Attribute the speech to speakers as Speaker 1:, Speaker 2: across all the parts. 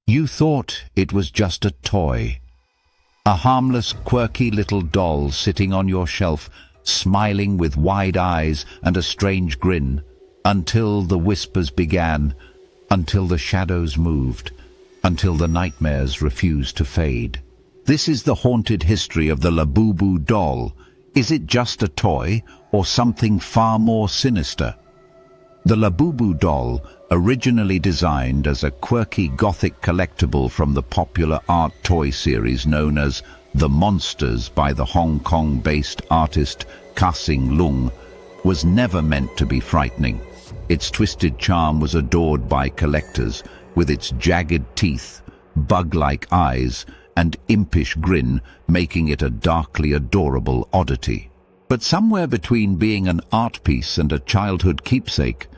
Speaker 1: You thought it was just a toy, a harmless, quirky little doll sitting on your shelf, smiling with wide eyes and a strange grin, until the whispers began, until the shadows moved, until the nightmares refused to fade. This is the haunted history of the Labubu doll. Is it just a toy or something far more sinister? The Labubu doll, originally designed as a quirky gothic collectible from the popular art toy series known as The Monsters by the Hong Kong-based artist Kasing Lung, was never meant to be frightening. Its twisted charm was adored by collectors, with its jagged teeth, bug-like eyes, and impish grin making it a darkly adorable oddity. But somewhere between being an art piece and a childhood keepsake,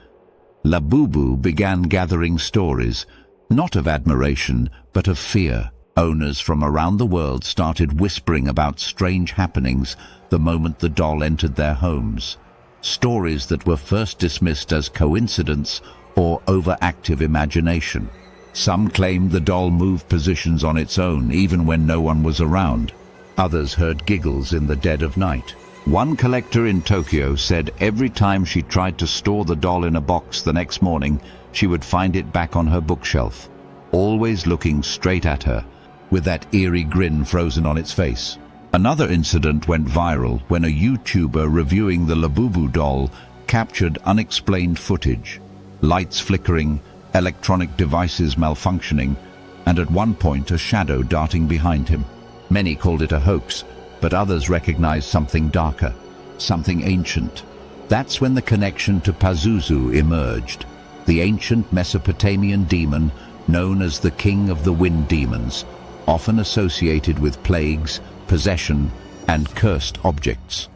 Speaker 1: Labubu began gathering stories, not of admiration, but of fear. Owners from around the world started whispering about strange happenings the moment the doll entered their homes. Stories that were first dismissed as coincidence or overactive imagination. Some claimed the doll moved positions on its own, even when no one was around. Others heard giggles in the dead of night. One collector in Tokyo said every time she tried to store the doll in a box the next morning, she would find it back on her bookshelf, always looking straight at her, with that eerie grin frozen on its face. Another incident went viral when a YouTuber reviewing the Labubu doll captured unexplained footage, lights flickering, electronic devices malfunctioning, and at one point a shadow darting behind him. Many called it a hoax, but others recognized something darker, something ancient. That's when the connection to Pazuzu emerged, the ancient Mesopotamian demon known as the King of the Wind Demons, often associated with plagues, possession, and cursed objects.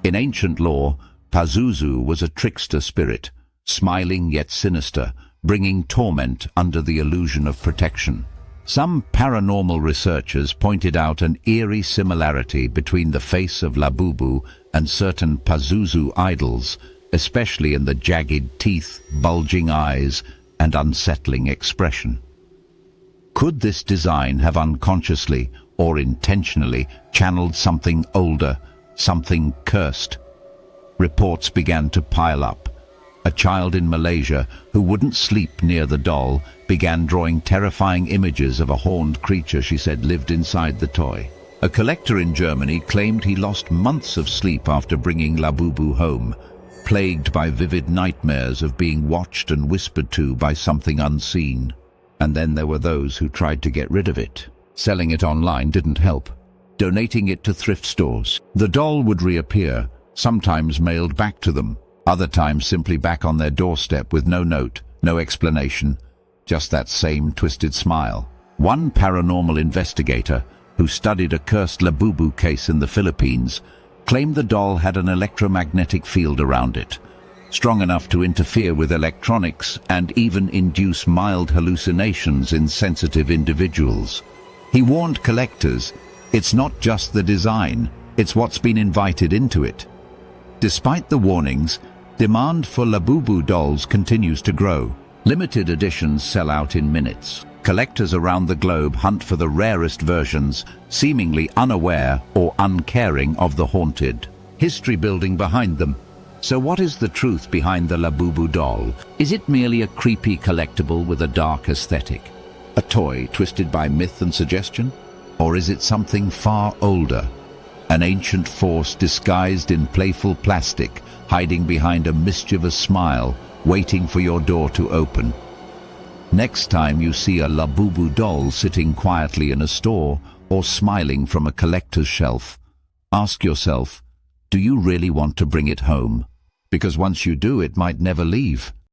Speaker 1: In ancient lore, Pazuzu was a trickster spirit, smiling yet sinister, bringing torment under the illusion of protection. Some paranormal researchers pointed out an eerie similarity between the face of Labubu and certain Pazuzu idols, especially in the jagged teeth, bulging eyes, and unsettling expression. Could this design have unconsciously or intentionally channeled something older, something cursed? Reports began to pile up. A child in Malaysia who wouldn't sleep near the doll began drawing terrifying images of a horned creature she said lived inside the toy. A collector in Germany claimed he lost months of sleep after bringing Labubu home, plagued by vivid nightmares of being watched and whispered to by something unseen. And then there were those who tried to get rid of it. Selling it online didn't help. Donating it to thrift stores. The doll would reappear, sometimes mailed back to them, other times simply back on their doorstep with no note, no explanation, just that same twisted smile. One paranormal investigator, who studied a cursed Labubu case in the Philippines, claimed the doll had an electromagnetic field around it, strong enough to interfere with electronics and even induce mild hallucinations in sensitive individuals. He warned collectors, it's not just the design, it's what's been invited into it. Despite the warnings, demand for Labubu dolls continues to grow. Limited editions sell out in minutes. Collectors around the globe hunt for the rarest versions, seemingly unaware or uncaring of the haunted history building behind them. So what is the truth behind the Labubu doll? Is it merely a creepy collectible with a dark aesthetic? A toy twisted by myth and suggestion? Or is it something far older? An ancient force disguised in playful plastic, hiding behind a mischievous smile, waiting for your door to open. Next time you see a Labubu doll sitting quietly in a store or smiling from a collector's shelf, ask yourself, do you really want to bring it home? Because once you do, it might never leave.